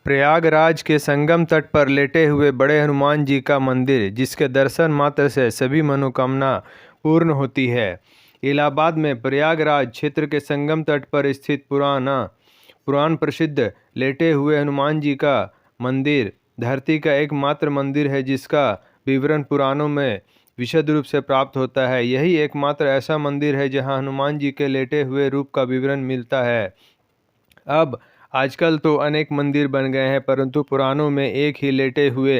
प्रयागराज के संगम तट पर लेटे हुए बड़े हनुमान जी का मंदिर, जिसके दर्शन मात्र से सभी मनोकामना पूर्ण होती है। इलाहाबाद में प्रयागराज क्षेत्र के संगम तट पर स्थित पुराण प्रसिद्ध लेटे हुए हनुमान जी का मंदिर धरती का एकमात्र मंदिर है जिसका विवरण पुराणों में विशद रूप से प्राप्त होता है। यही एकमात्र ऐसा मंदिर है जहां हनुमान जी के लेटे हुए रूप का विवरण मिलता है। अब आजकल तो अनेक मंदिर बन गए हैं, परंतु पुराणों में एक ही लेटे हुए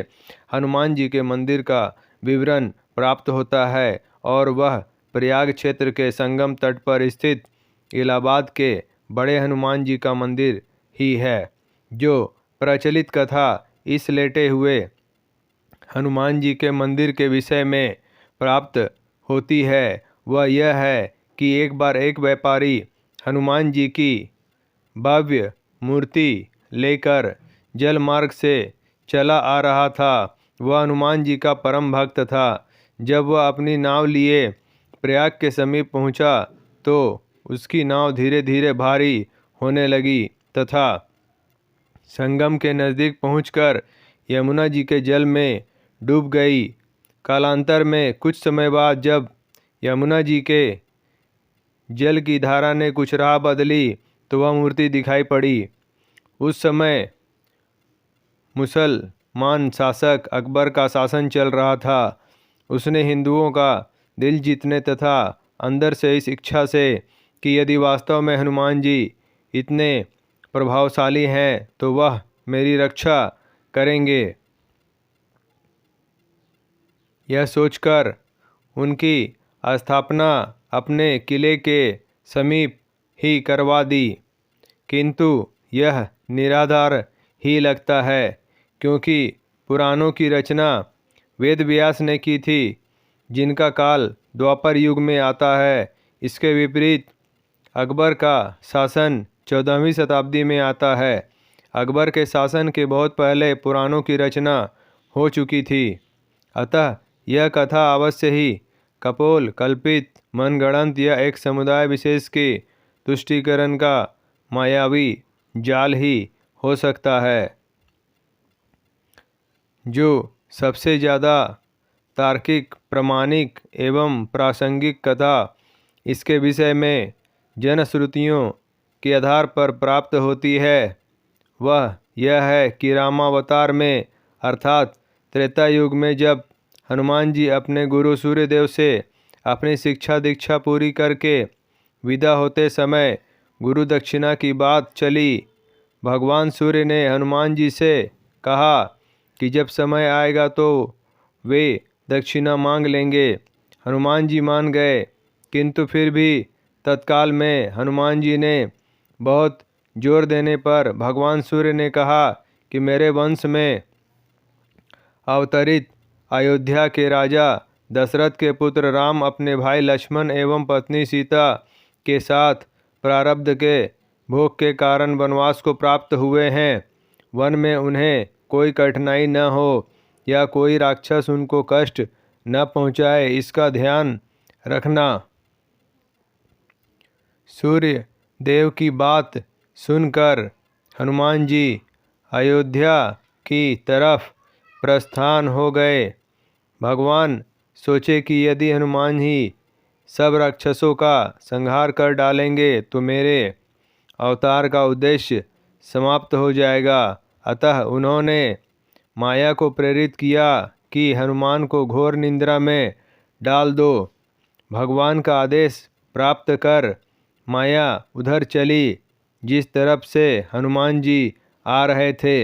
हनुमान जी के मंदिर का विवरण प्राप्त होता है और वह प्रयाग क्षेत्र के संगम तट पर स्थित इलाहाबाद के बड़े हनुमान जी का मंदिर ही है। जो प्रचलित कथा इस लेटे हुए हनुमान जी के मंदिर के विषय में प्राप्त होती है वह यह है कि एक बार एक व्यापारी हनुमान जी की भव्य मूर्ति लेकर जल मार्ग से चला आ रहा था। वह हनुमान जी का परम भक्त था। जब वह अपनी नाव लिए प्रयाग के समीप पहुंचा तो उसकी नाव धीरे धीरे भारी होने लगी तथा संगम के नज़दीक पहुंचकर यमुना जी के जल में डूब गई। कालांतर में कुछ समय बाद जब यमुना जी के जल की धारा ने कुछ राह बदली तो वह मूर्ति दिखाई पड़ी। उस समय मुसलमान शासक अकबर का शासन चल रहा था। उसने हिंदुओं का दिल जीतने तथा अंदर से इस इच्छा से कि यदि वास्तव में हनुमान जी इतने प्रभावशाली हैं तो वह मेरी रक्षा करेंगे, यह सोचकर उनकी स्थापना अपने किले के समीप ही करवा दी। किंतु यह निराधार ही लगता है, क्योंकि पुराणों की रचना वेद व्यास ने की थी, जिनका काल द्वापर युग में आता है। इसके विपरीत अकबर का शासन 14वीं शताब्दी में आता है। अकबर के शासन के बहुत पहले पुराणों की रचना हो चुकी थी, अतः यह कथा अवश्य ही कपोल कल्पित मनगढ़ंत या एक समुदाय विशेष के तुष्टीकरण का मायावी जाल ही हो सकता है। जो सबसे ज़्यादा तार्किक, प्रामाणिक एवं प्रासंगिक कथा इसके विषय में जनश्रुतियों के आधार पर प्राप्त होती है वह यह है कि रामावतार में अर्थात त्रेता युग में जब हनुमान जी अपने गुरु सूर्यदेव से अपनी शिक्षा दीक्षा पूरी करके विदा होते समय गुरु दक्षिणा की बात चली। भगवान सूर्य ने हनुमान जी से कहा कि जब समय आएगा तो वे दक्षिणा मांग लेंगे। हनुमान जी मान गए, किंतु फिर भी तत्काल में हनुमान जी ने बहुत जोर देने पर भगवान सूर्य ने कहा कि मेरे वंश में अवतरित अयोध्या के राजा दशरथ के पुत्र राम अपने भाई लक्ष्मण एवं पत्नी सीता के साथ प्रारब्ध के भोग के कारण वनवास को प्राप्त हुए हैं। वन में उन्हें कोई कठिनाई न हो या कोई राक्षस उनको कष्ट न पहुँचाए, इसका ध्यान रखना। सूर्य देव की बात सुनकर हनुमान जी अयोध्या की तरफ प्रस्थान हो गए। भगवान सोचे कि यदि हनुमान ही सब राक्षसों का संहार कर डालेंगे तो मेरे अवतार का उद्देश्य समाप्त हो जाएगा। अतः उन्होंने माया को प्रेरित किया कि हनुमान को घोर निद्रा में डाल दो। भगवान का आदेश प्राप्त कर माया उधर चली जिस तरफ से हनुमान जी आ रहे थे।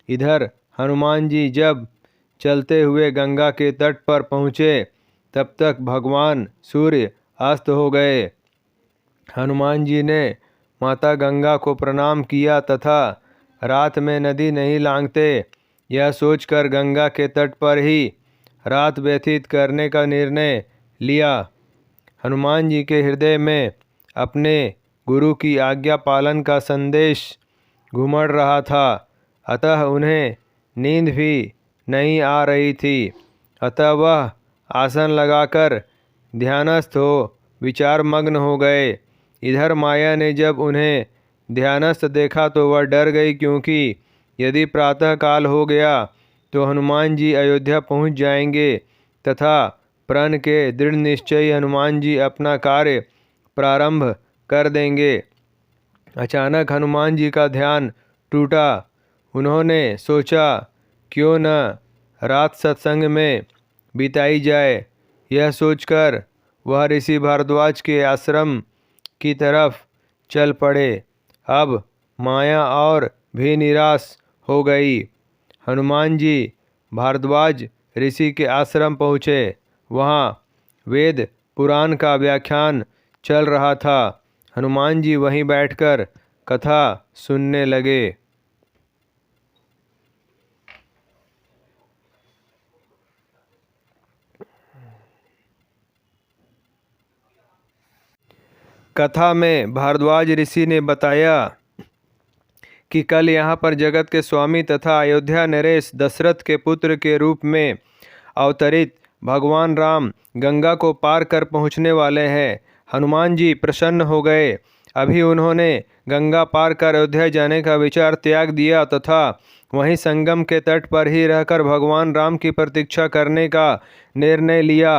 इधर हनुमान जी जब चलते हुए गंगा के तट पर पहुँचे तब तक भगवान सूर्य अस्त हो गए। हनुमान जी ने माता गंगा को प्रणाम किया तथा रात में नदी नहीं लांघते यह सोचकर गंगा के तट पर ही रात व्यतीत करने का निर्णय लिया। हनुमान जी के हृदय में अपने गुरु की आज्ञा पालन का संदेश घुमड़ रहा था, अतः उन्हें नींद भी नहीं आ रही थी। अतः वह आसन लगाकर ध्यानस्थ हो विचार मग्न हो गए। इधर माया ने जब उन्हें ध्यानस्थ देखा तो वह डर गई, क्योंकि यदि प्रातःकाल हो गया तो हनुमान जी अयोध्या पहुंच जाएंगे तथा प्रण के दृढ़ निश्चयी हनुमान जी अपना कार्य प्रारंभ कर देंगे। अचानक हनुमान जी का ध्यान टूटा। उन्होंने सोचा, क्यों न रात सत्संग में बिताई जाए। यह सोचकर वह ऋषि भारद्वाज के आश्रम की तरफ चल पड़े। अब माया और भी निराश हो गई। हनुमान जी भारद्वाज ऋषि के आश्रम पहुँचे। वहाँ वेद पुराण का व्याख्यान चल रहा था। हनुमान जी वहीं बैठकर कथा सुनने लगे। कथा में भारद्वाज ऋषि ने बताया कि कल यहाँ पर जगत के स्वामी तथा अयोध्या नरेश दशरथ के पुत्र के रूप में अवतरित भगवान राम गंगा को पार कर पहुँचने वाले हैं। हनुमान जी प्रसन्न हो गए। अभी उन्होंने गंगा पार कर अयोध्या जाने का विचार त्याग दिया तथा वहीं संगम के तट पर ही रहकर भगवान राम की प्रतीक्षा करने का निर्णय लिया।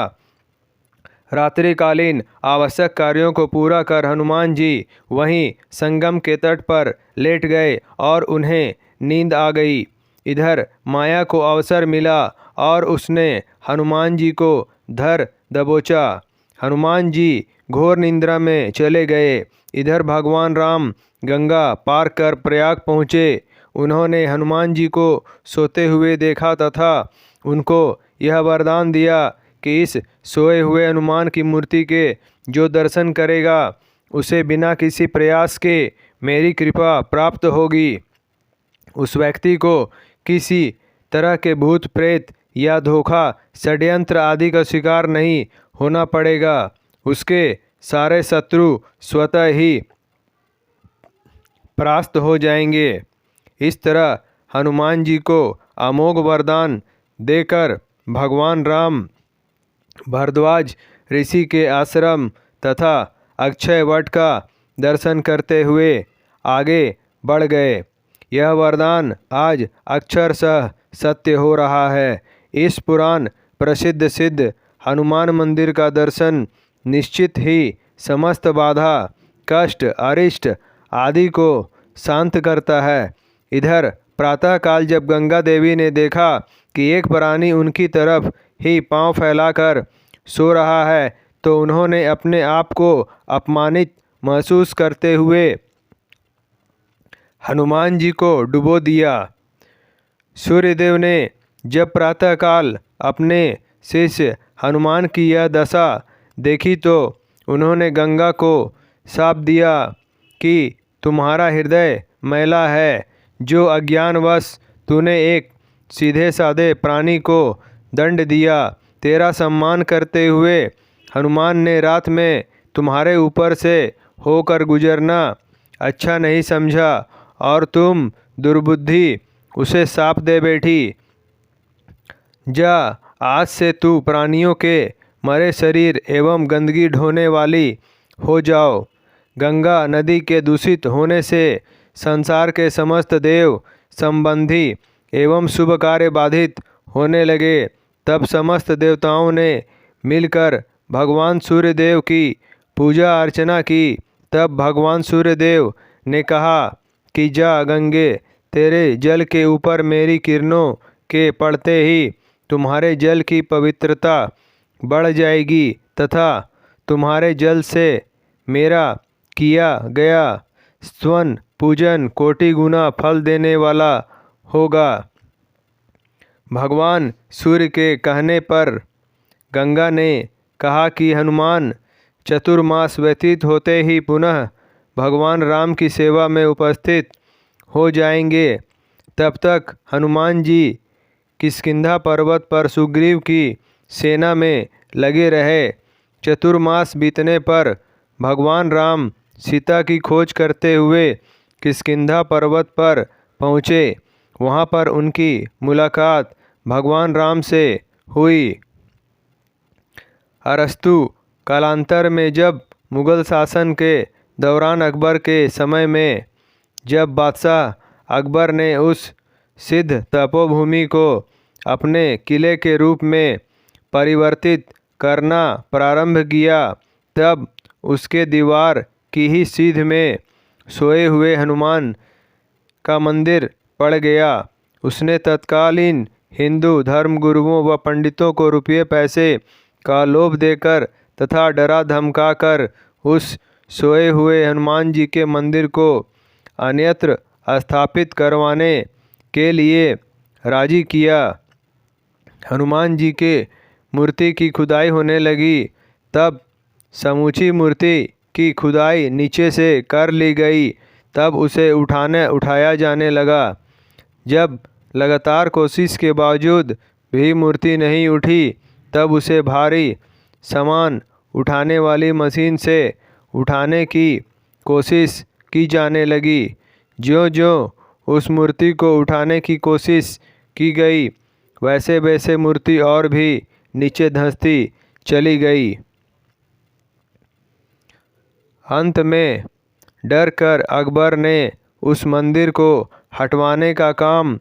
रात्रिकालीन आवश्यक कार्यों को पूरा कर हनुमान जी वहीं संगम के तट पर लेट गए और उन्हें नींद आ गई। इधर माया को अवसर मिला और उसने हनुमान जी को धर दबोचा। हनुमान जी घोर निंद्रा में चले गए। इधर भगवान राम गंगा पार कर प्रयाग पहुँचे। उन्होंने हनुमान जी को सोते हुए देखा तथा उनको यह वरदान दिया कि इस सोए हुए हनुमान की मूर्ति के जो दर्शन करेगा उसे बिना किसी प्रयास के मेरी कृपा प्राप्त होगी। उस व्यक्ति को किसी तरह के भूत प्रेत या धोखा षड्यंत्र आदि का शिकार नहीं होना पड़ेगा। उसके सारे शत्रु स्वतः ही परास्त हो जाएंगे। इस तरह हनुमान जी को अमोघ वरदान देकर भगवान राम भारद्वाज ऋषि के आश्रम तथा अक्षय वट का दर्शन करते हुए आगे बढ़ गए। यह वरदान आज अक्षरशः सत्य हो रहा है। इस पुराण प्रसिद्ध सिद्ध हनुमान मंदिर का दर्शन निश्चित ही समस्त बाधा कष्ट अरिष्ट आदि को शांत करता है। इधर प्रातःकाल जब गंगा देवी ने देखा कि एक प्राणी उनकी तरफ ही पांव फैलाकर सो रहा है तो उन्होंने अपने आप को अपमानित महसूस करते हुए हनुमान जी को डुबो दिया। सूर्यदेव ने जब प्रातःकाल अपने शिष्य हनुमान की यह दशा देखी तो उन्होंने गंगा को शाप दिया कि तुम्हारा हृदय मैला है, जो अज्ञानवश तूने एक सीधे साधे प्राणी को दंड दिया। तेरा सम्मान करते हुए हनुमान ने रात में तुम्हारे ऊपर से होकर गुजरना अच्छा नहीं समझा और तुम दुर्बुद्धि उसे शाप दे बैठी। जा, आज से तू प्राणियों के मरे शरीर एवं गंदगी ढोने वाली हो जाओ। गंगा नदी के दूषित होने से संसार के समस्त देव संबंधी एवं शुभ कार्य बाधित होने लगे। तब समस्त देवताओं ने मिलकर भगवान सूर्यदेव की पूजा अर्चना की। तब भगवान सूर्यदेव ने कहा कि जा गंगे, तेरे जल के ऊपर मेरी किरणों के पड़ते ही तुम्हारे जल की पवित्रता बढ़ जाएगी तथा तुम्हारे जल से मेरा किया गया स्तवन पूजन कोटि गुना फल देने वाला होगा। भगवान सूर्य के कहने पर गंगा ने कहा कि हनुमान चतुर्मास व्यतीत होते ही पुनः भगवान राम की सेवा में उपस्थित हो जाएंगे। तब तक हनुमान जी किष्किंधा पर्वत पर सुग्रीव की सेना में लगे रहे। चतुर्मास बीतने पर भगवान राम सीता की खोज करते हुए किष्किंधा पर्वत पर पहुँचे। वहाँ पर उनकी मुलाकात भगवान राम से हुई। अरस्तु कालांतर में जब मुग़ल शासन के दौरान अकबर के समय में जब बादशाह अकबर ने उस सिद्ध तपोभूमि को अपने किले के रूप में परिवर्तित करना प्रारंभ किया, तब उसके दीवार की ही सीध में सोए हुए हनुमान का मंदिर पड़ गया। उसने तत्कालीन हिंदू धर्मगुरुओं व पंडितों को रुपये पैसे का लोभ देकर तथा डरा धमकाकर उस सोए हुए हनुमान जी के मंदिर को अन्यत्र स्थापित करवाने के लिए राजी किया। हनुमान जी के मूर्ति की खुदाई होने लगी, तब समूची मूर्ति की खुदाई नीचे से कर ली गई। तब उसे उठाया जाने लगा। जब लगातार कोशिश के बावजूद भी मूर्ति नहीं उठी, तब उसे भारी सामान उठाने वाली मशीन से उठाने की कोशिश की जाने लगी। ज्यों-ज्यों उस मूर्ति को उठाने की कोशिश की गई, वैसे वैसे मूर्ति और भी नीचे धंसती चली गई। अंत में डर कर अकबर ने उस मंदिर को हटवाने का काम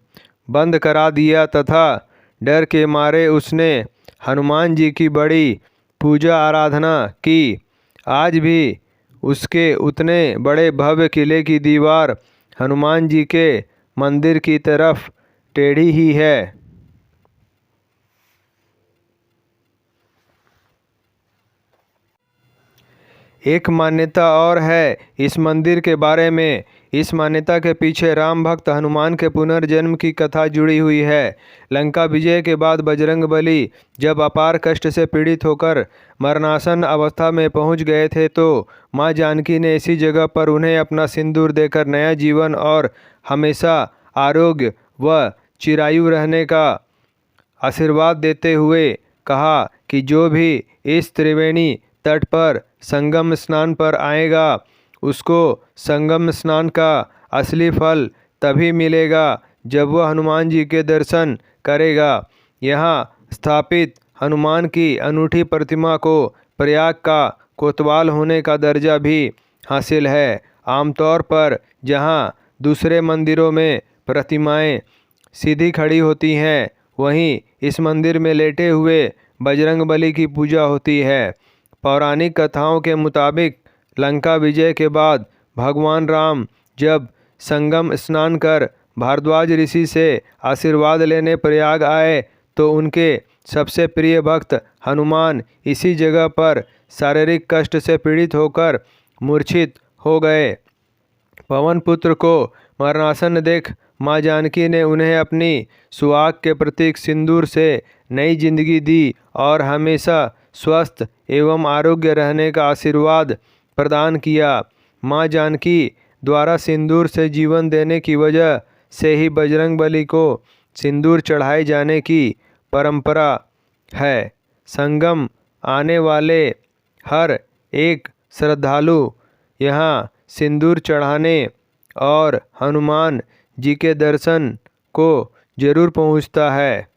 बंद करा दिया तथा डर के मारे उसने हनुमान जी की बड़ी पूजा आराधना की। आज भी उसके उतने बड़े भव्य किले की दीवार हनुमान जी के मंदिर की तरफ टेढ़ी ही है। एक मान्यता और है इस मंदिर के बारे में। इस मान्यता के पीछे राम भक्त हनुमान के पुनर्जन्म की कथा जुड़ी हुई है। लंका विजय के बाद बजरंगबली जब अपार कष्ट से पीड़ित होकर मरणासन अवस्था में पहुंच गए थे, तो मां जानकी ने इसी जगह पर उन्हें अपना सिंदूर देकर नया जीवन और हमेशा आरोग्य व चिरायु रहने का आशीर्वाद देते हुए कहा कि जो भी इस त्रिवेणी तट पर संगम स्नान पर आएगा, उसको संगम स्नान का असली फल तभी मिलेगा जब वह हनुमान जी के दर्शन करेगा। यहाँ स्थापित हनुमान की अनूठी प्रतिमा को प्रयाग का कोतवाल होने का दर्जा भी हासिल है। आमतौर पर जहाँ दूसरे मंदिरों में प्रतिमाएं सीधी खड़ी होती हैं, वहीं इस मंदिर में लेटे हुए बजरंगबली की पूजा होती है। पौराणिक कथाओं के मुताबिक लंका विजय के बाद भगवान राम जब संगम स्नान कर भारद्वाज ऋषि से आशीर्वाद लेने प्रयाग आए, तो उनके सबसे प्रिय भक्त हनुमान इसी जगह पर शारीरिक कष्ट से पीड़ित होकर मूर्छित हो गए। पवन पुत्र को मरणासन देख मां जानकी ने उन्हें अपनी सुहाग के प्रतीक सिंदूर से नई जिंदगी दी और हमेशा स्वस्थ एवं आरोग्य रहने का आशीर्वाद प्रदान किया। मां जानकी द्वारा सिंदूर से जीवन देने की वजह से ही बजरंगबली को सिंदूर चढ़ाए जाने की परंपरा है। संगम आने वाले हर एक श्रद्धालु यहाँ सिंदूर चढ़ाने और हनुमान जी के दर्शन को जरूर पहुँचता है।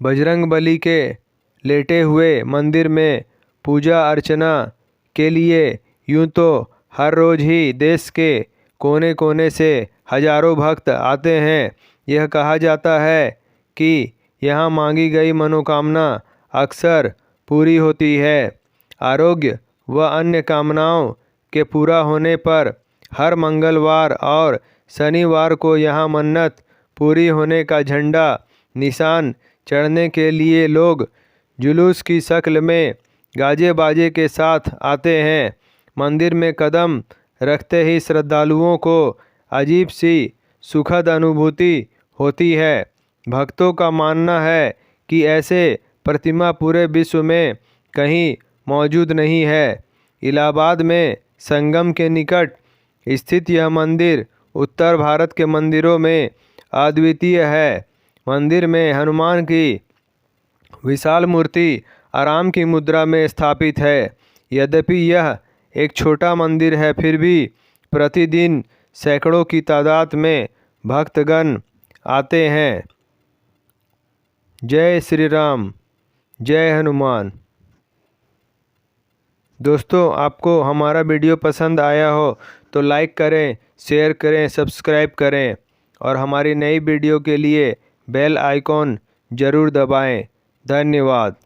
बजरंगबली के लेटे हुए मंदिर में पूजा अर्चना के लिए यूं तो हर रोज़ ही देश के कोने कोने से हजारों भक्त आते हैं। यह कहा जाता है कि यहाँ मांगी गई मनोकामना अक्सर पूरी होती है। आरोग्य व अन्य कामनाओं के पूरा होने पर हर मंगलवार और शनिवार को यहाँ मन्नत पूरी होने का झंडा निशान चढ़ने के लिए लोग जुलूस की शक्ल में गाजे बाजे के साथ आते हैं। मंदिर में कदम रखते ही श्रद्धालुओं को अजीब सी सुखद अनुभूति होती है। भक्तों का मानना है कि ऐसे प्रतिमा पूरे विश्व में कहीं मौजूद नहीं है। इलाहाबाद में संगम के निकट स्थित यह मंदिर उत्तर भारत के मंदिरों में अद्वितीय है। मंदिर में हनुमान की विशाल मूर्ति आराम की मुद्रा में स्थापित है। यद्यपि यह एक छोटा मंदिर है, फिर भी प्रतिदिन सैकड़ों की तादाद में भक्तगण आते हैं। जय श्री राम, जय हनुमान। दोस्तों, आपको हमारा वीडियो पसंद आया हो तो लाइक करें, शेयर करें, सब्सक्राइब करें और हमारी नई वीडियो के लिए बेल आइकॉन ज़रूर दबाएं। धन्यवाद।